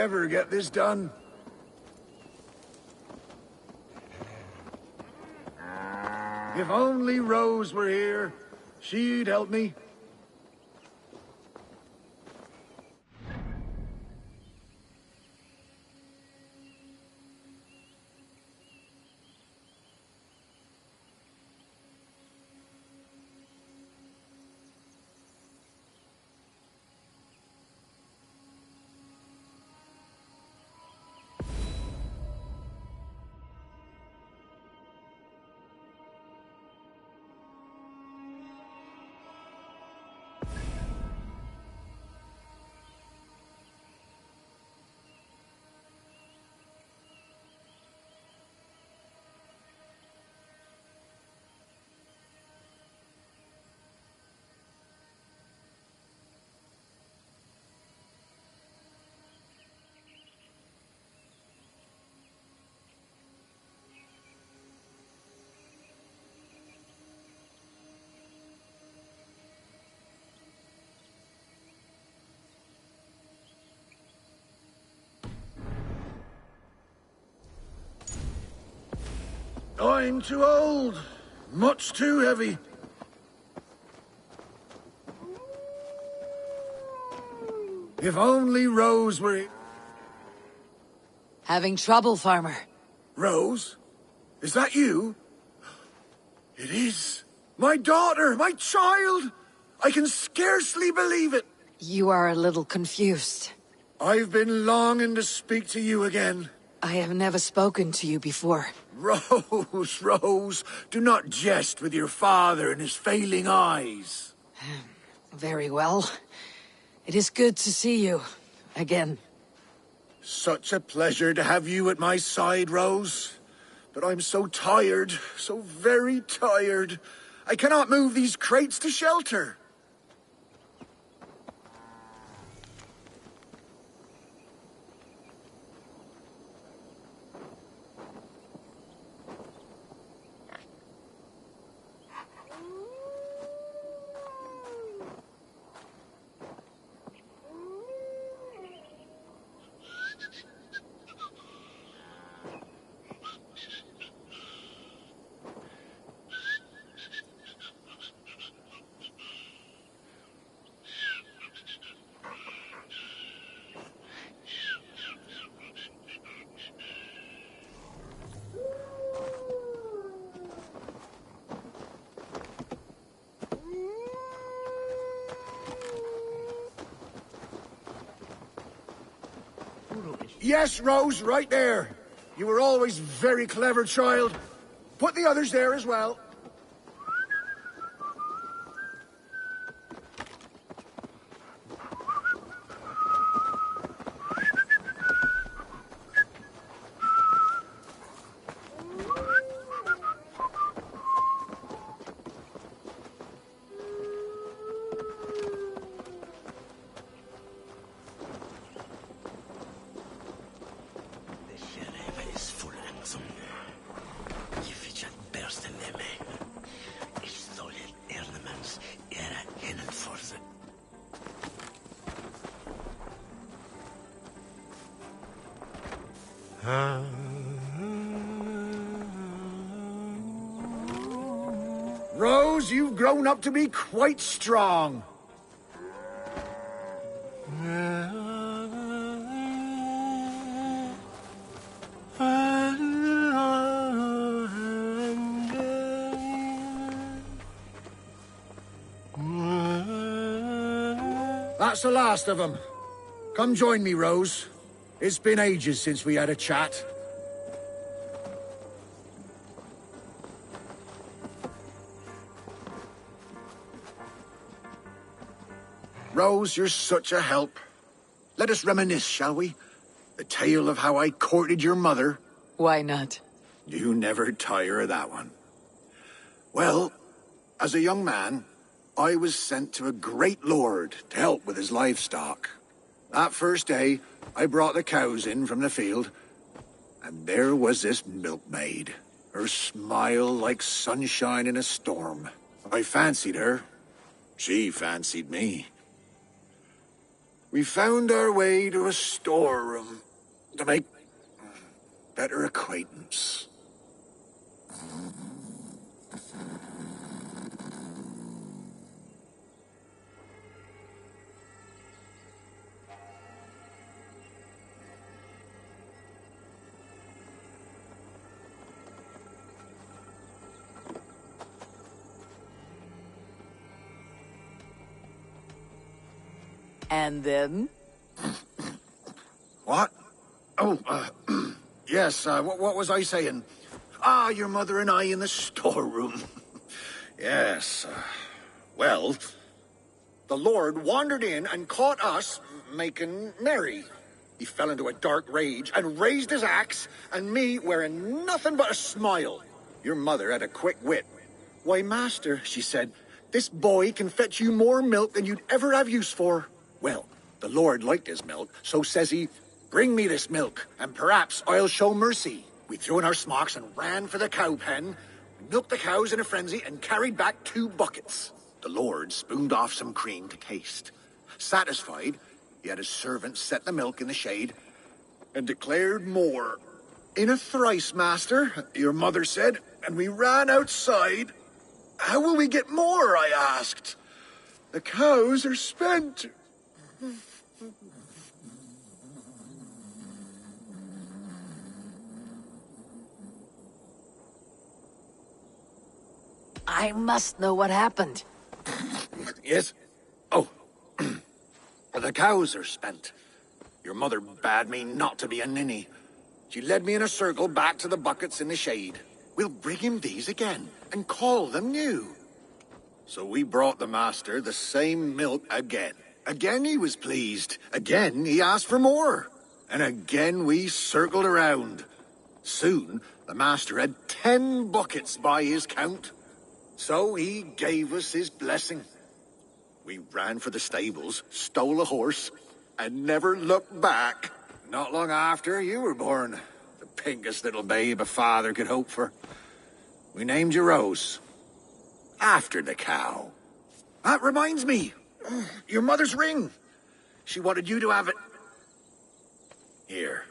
ever get this done? If only Rose were here, she'd help me. I'm too old. Much too heavy. If only Rose were here. Having trouble, farmer. Rose? Is that you? It is. My daughter! My child! I can scarcely believe it. You are a little confused. I've been longing to speak to you again. I have never spoken to you before. Rose, Rose, do not jest with your father and his failing eyes. Very well. It is good to see you again. Such a pleasure to have you at my side, Rose. But I'm so tired, so very tired. I cannot move these crates to shelter. Yes, Rose, right there. You were always very clever, child. Put the others there as well. Rose, you've grown up to be quite strong. That's the last of them. Come join me, Rose. It's been ages since we had a chat. Rose, you're such a help. Let us reminisce, shall we? The tale of how I courted your mother. Why not? You never tire of that one. Well, as a young man, I was sent to a great lord to help with his livestock. That first day, I brought the cows in from the field, and there was this milkmaid. Her smile like sunshine in a storm. I fancied her. She fancied me. We found our way to a storeroom to make better acquaintance. And then? What? Oh, yes, what was I saying? Ah, your mother and I in the storeroom. Yes, well, the Lord wandered in and caught us making merry. He fell into a dark rage and raised his axe, and me wearing nothing but a smile. Your mother had a quick wit. Why, master, she said, this boy can fetch you more milk than you'd ever have use for. Well, the Lord liked his milk, so says he, bring me this milk, and perhaps I'll show mercy. We threw in our smocks and ran for the cow pen. We milked the cows in a frenzy and carried back 2 buckets. The Lord spooned off some cream to taste. Satisfied, he had his servants set the milk in the shade and declared more. In a thrice, master, your mother said, and we ran outside. How will we get more, I asked. The cows are spent. I must know what happened. Yes? Oh, the cows are spent. Your mother bade me not to be a ninny. She led me in a circle back to the buckets in the shade. We'll bring him these again, and call them new. So we brought the master the same milk again. Again he was pleased. Again he asked for more. And again we circled around. Soon the master had 10 buckets by his count. So he gave us his blessing. We ran for the stables, stole a horse, and never looked back. Not long after, you were born. The pinkest little babe a father could hope for. We named you Rose. After the cow. That reminds me. Your mother's ring. She wanted you to have it. Here.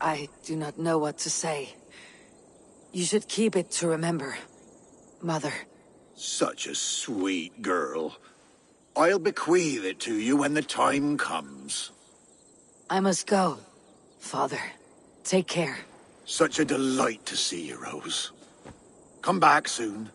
I do not know what to say. You should keep it to remember, Mother. Such a sweet girl. I'll bequeath it to you when the time comes. I must go, Father. Take care. Such a delight to see you, Rose. Come back soon.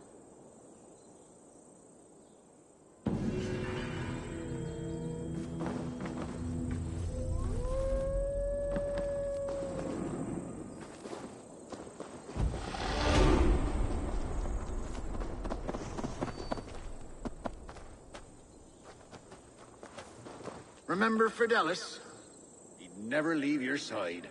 Remember Fidelis? He'd never leave your side.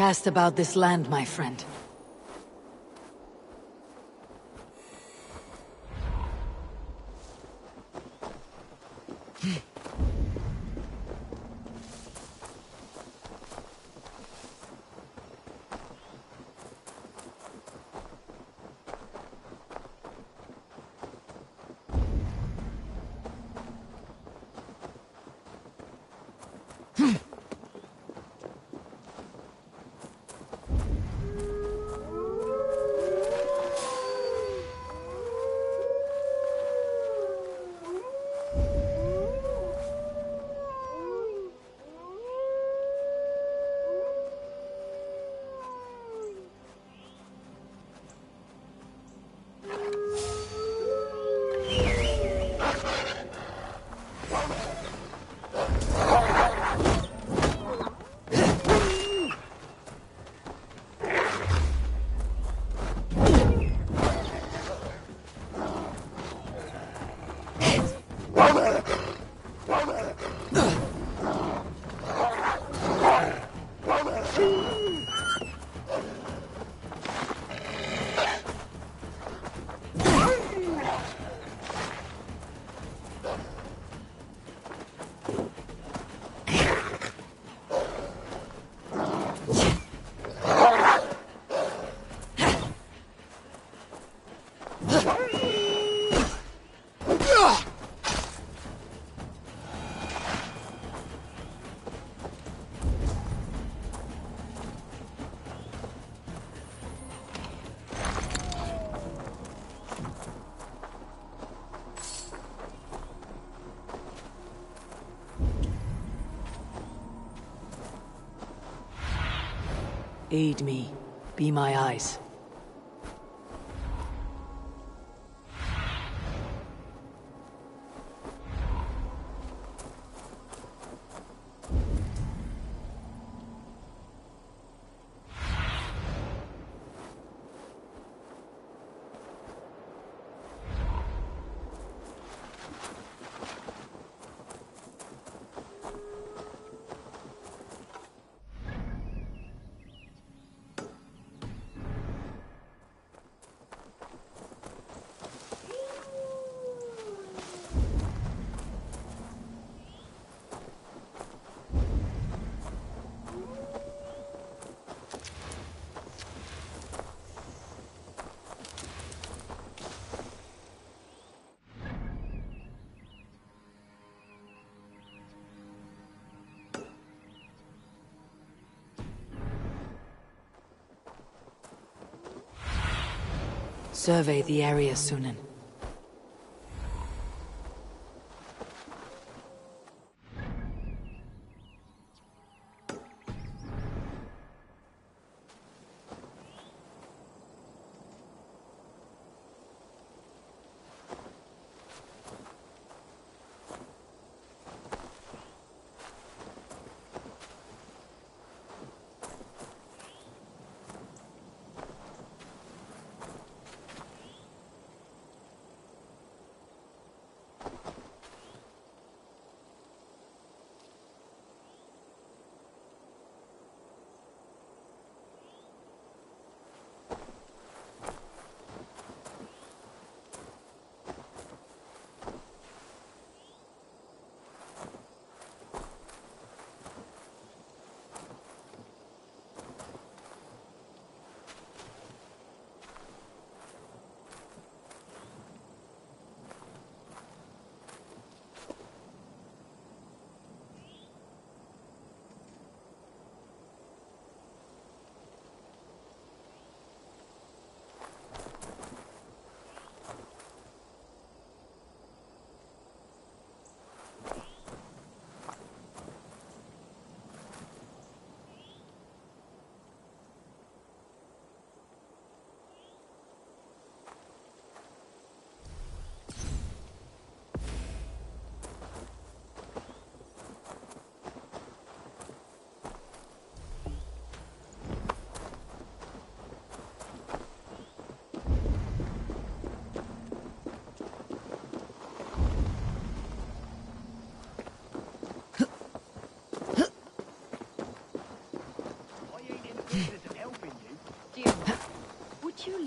asked about this land, my friend. Aid me. Be my eyes. Survey the area, Sunan.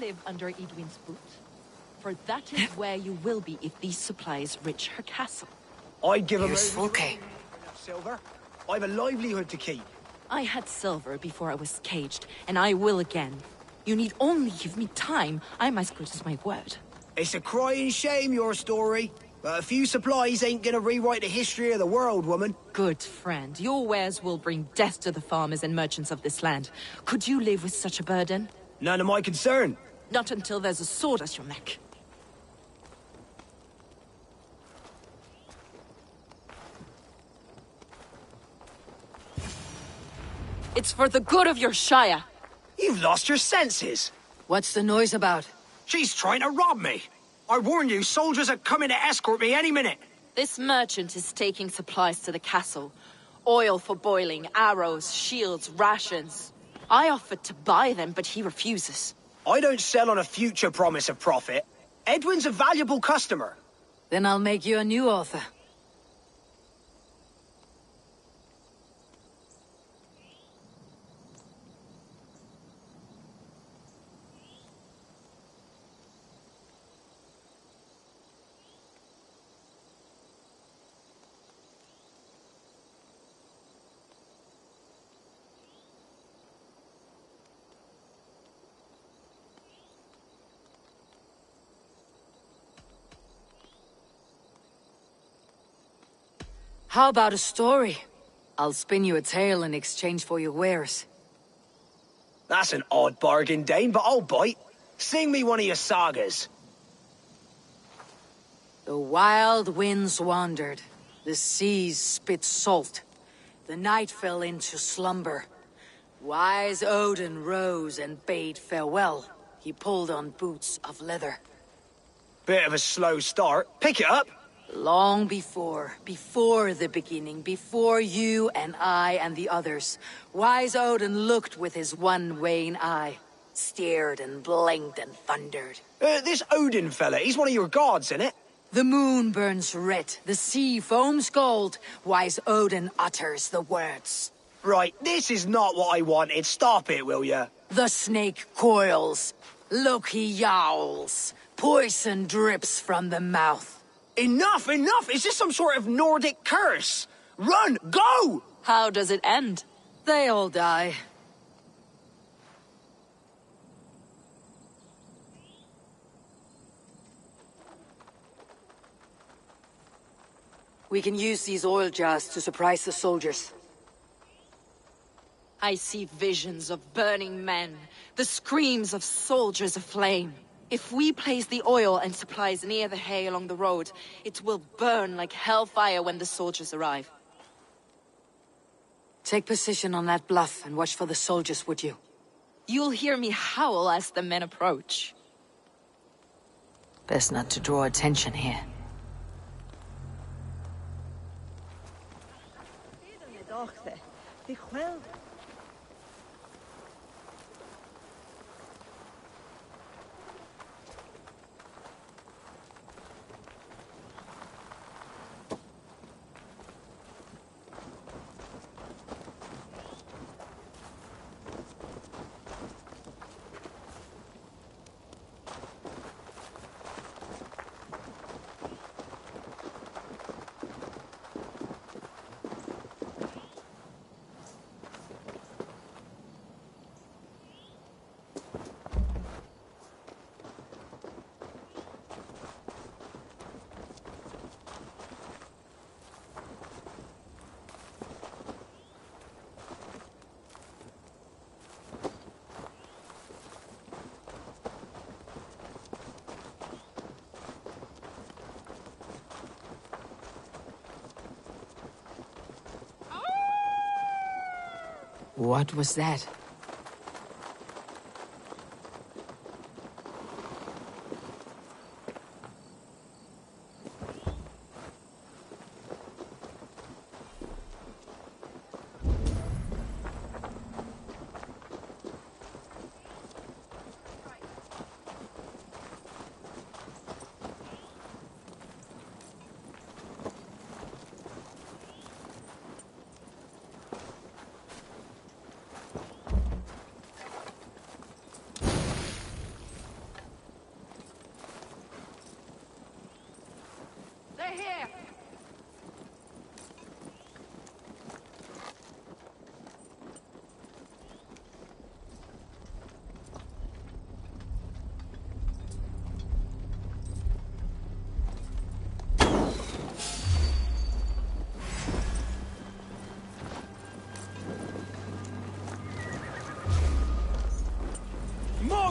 live under Edwin's boot? For that is where you will be if these supplies reach her castle. I'd give Here's him Fulke. silver. I've a livelihood to keep. I had silver before I was caged, and I will again. You need only give me time. I'm as good as my word. It's a crying shame, your story. But a few supplies ain't gonna rewrite the history of the world, woman. Good friend, your wares will bring death to the farmers and merchants of this land. Could you live with such a burden? None of my concern. Not until there's a sword at your neck. It's for the good of your Shire. You've lost your senses. What's the noise about? She's trying to rob me. I warned you, soldiers are coming to escort me any minute. This merchant is taking supplies to the castle. Oil for boiling, arrows, shields, rations. I offered to buy them, but he refuses. I don't sell on a future promise of profit. Edwin's a valuable customer. Then I'll make you a new author. How about a story? I'll spin you a tale in exchange for your wares. That's an odd bargain, Dane, but I'll bite. Sing me one of your sagas. The wild winds wandered. The seas spit salt. The night fell into slumber. Wise Odin rose and bade farewell. He pulled on boots of leather. Bit of a slow start. Pick it up. Long before the beginning, before you and I and the others, wise Odin looked with his one wan eye, stared and blinked and thundered. This Odin fella, he's one of your gods, innit? The moon burns red, the sea foams gold, wise Odin utters the words. Right, this is not what I wanted. Stop it, will ya? The snake coils, Loki yowls, poison drips from the mouth. Enough, enough! Is this some sort of Nordic curse? Run! Go! How does it end? They all die. We can use these oil jars to surprise the soldiers. I see visions of burning men, the screams of soldiers aflame. If we place the oil and supplies near the hay along the road, it will burn like hellfire when the soldiers arrive. Take position on that bluff and watch for the soldiers, would you? You'll hear me howl as the men approach. Best not to draw attention here. What was that?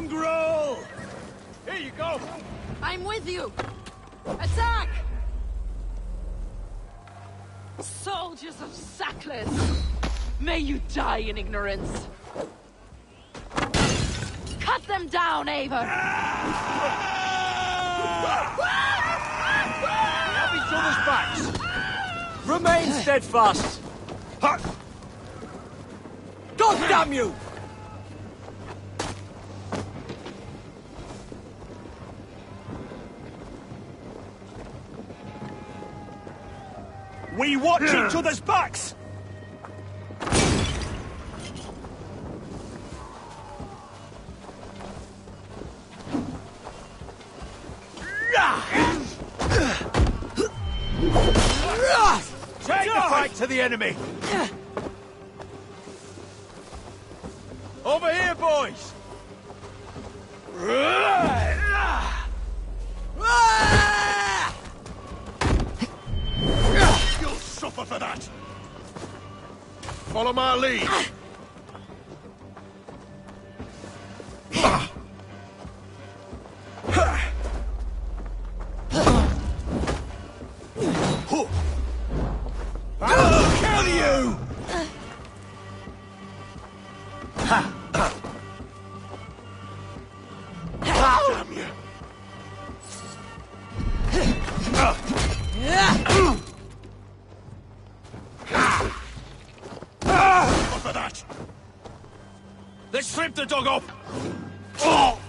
mongrel! Here you go! I'm with you! Attack! Soldiers of Sackless! May you die in ignorance! Cut them down, Eivor! Have each other's backs! Remain steadfast! God damn you! We watch each other's backs! Take the fight to the enemy! Over here, boys! You'll suffer for that! Follow my lead! I'll kill you! Damn you! For that! Let's strip the dog up! Oh!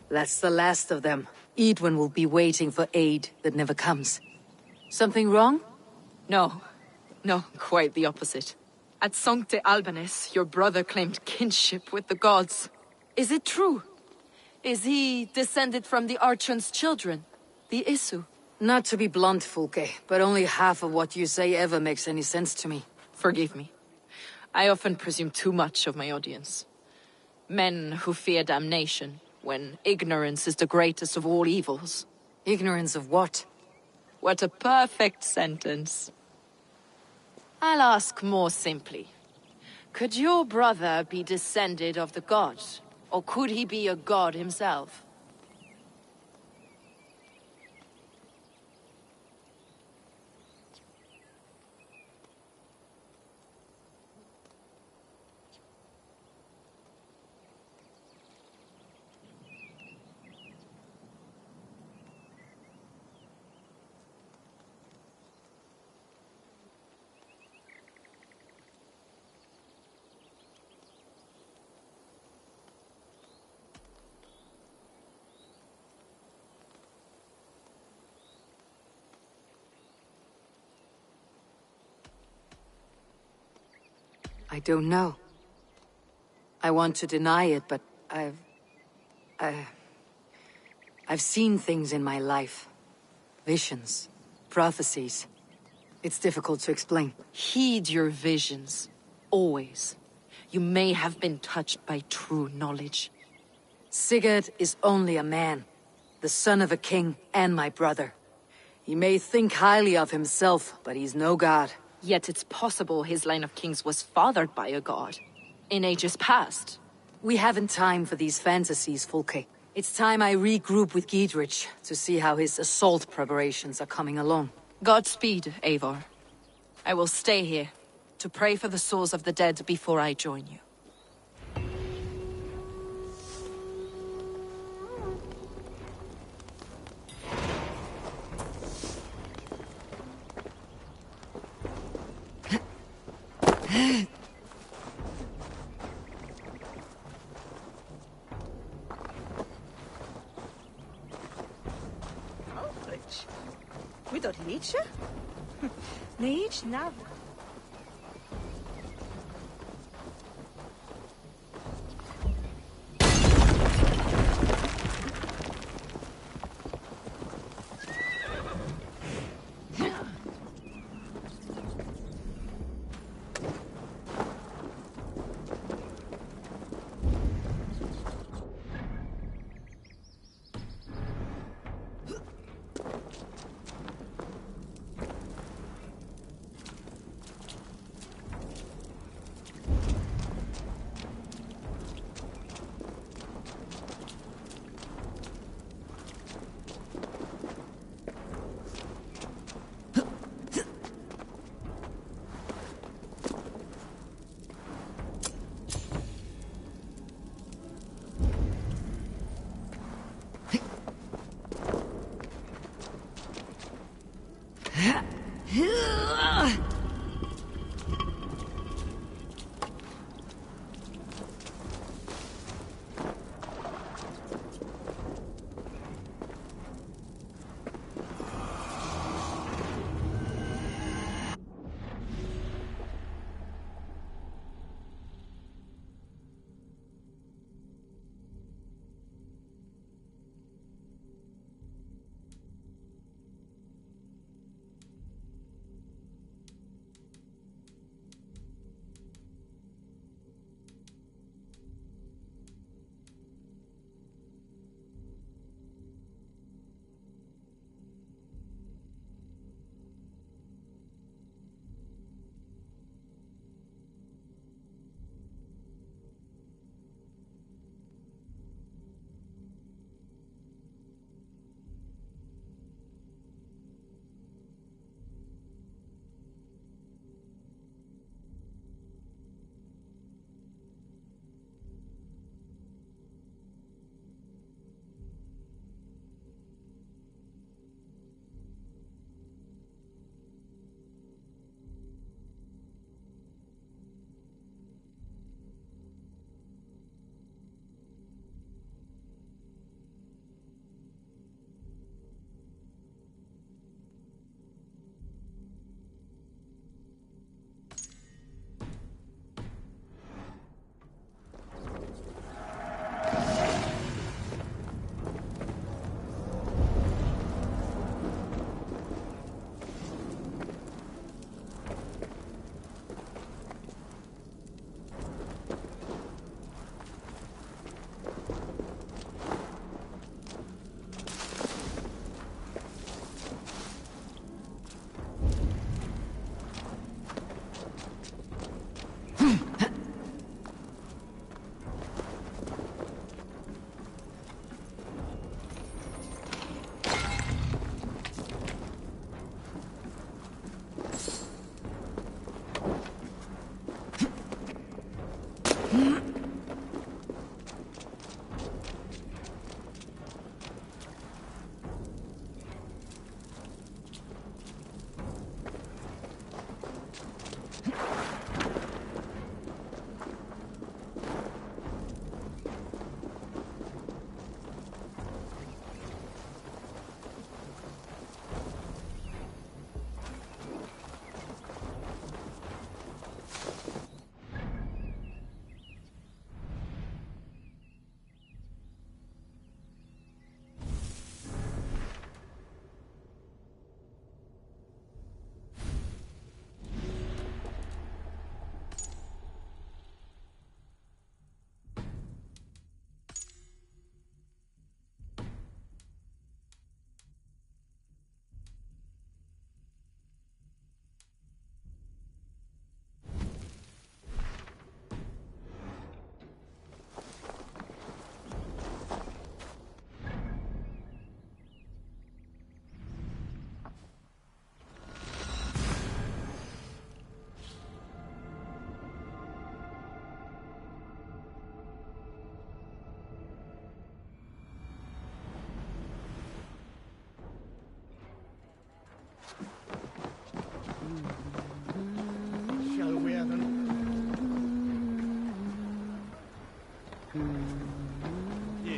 That's the last of them. Edwin will be waiting for aid that never comes. Something wrong? No. No, quite the opposite. At Sancte Albanis, your brother claimed kinship with the gods. Is it true? Is he descended from the Archon's children? The Isu? Not to be blunt, Fulke, but only half of what you say ever makes any sense to me. Forgive me. I often presume too much of my audience. Men who fear damnation, when ignorance is the greatest of all evils. Ignorance of what? What a perfect sentence. I'll ask more simply. Could your brother be descended of the gods? Or could he be a god himself? I don't know. I want to deny it, but I've seen things in my life. Visions, prophecies. It's difficult to explain. Heed your visions. Always. You may have been touched by true knowledge. Sigurd is only a man, the son of a king and my brother. He may think highly of himself, but he's no god. Yet it's possible his line of kings was fathered by a god. In ages past. We haven't time for these fantasies, Fulke. It's time I regroup with Giedrich to see how his assault preparations are coming along. Godspeed, Eivor. I will stay here, to pray for the souls of the dead before I join you. Sure. Needs now.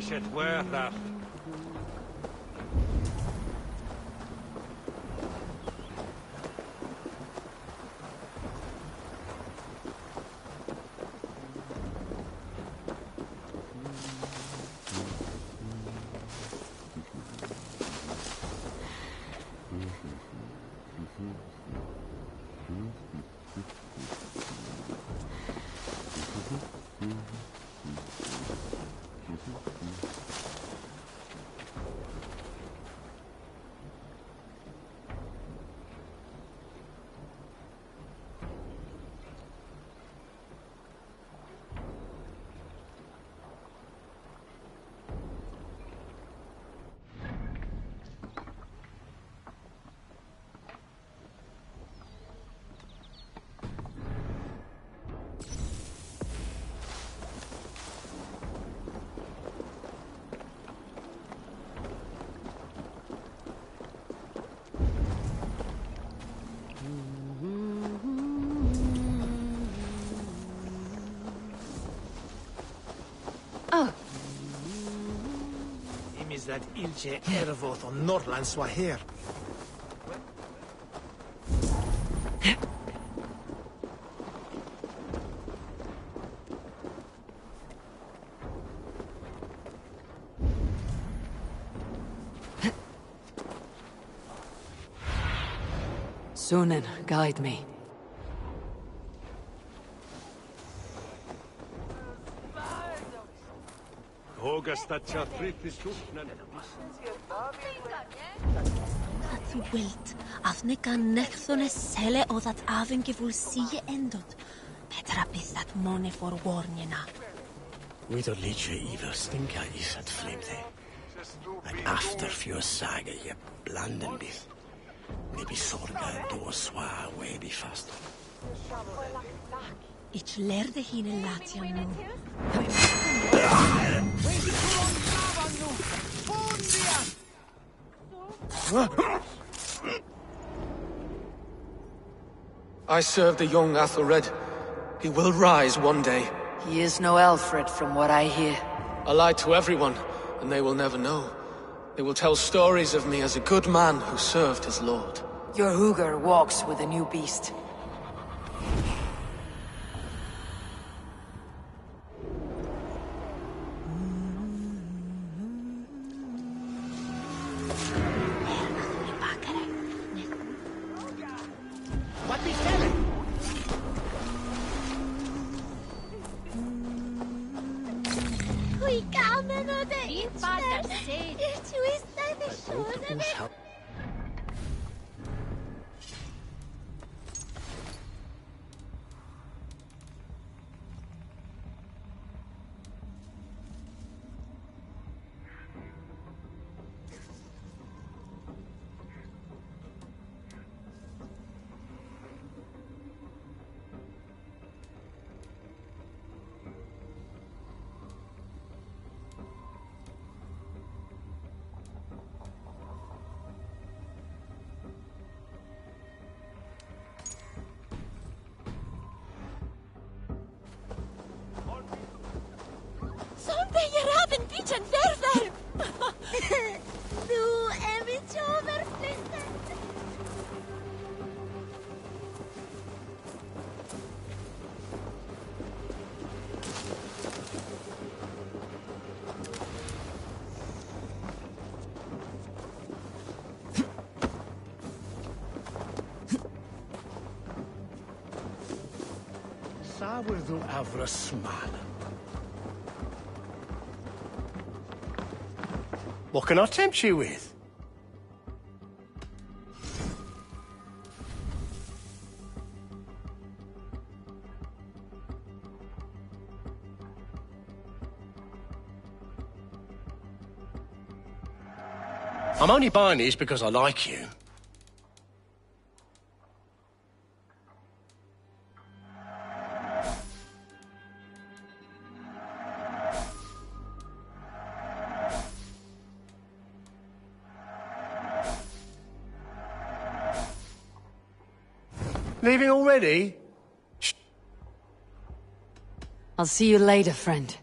You should wear that. Red Ilje Ervoth on Norland Swahir. Sunan, guide me. That you wilt, Afnika nechthone sele o that avengivul sie endot. Petra bis that money for warnina. We don't lead you either stinka is at flimte. And after few saga ye blanden bis. Maybe sorga do swa way be fast. Ich lerde hine latian nu. I serve the young Athelred. He will rise one day. He is no Alfred, from what I hear. I lied to everyone, and they will never know. They will tell stories of me as a good man who served his lord. Your Hugr walks with a new beast. What be selling? We kamen og det ikke. Twistet det skjønner. Jeg raven bitchen verver! Du mitt overflyttet. Sawer du avra smala. What can I tempt you with? I'm only buying these because I like you. Leaving already? I'll see you later, friend.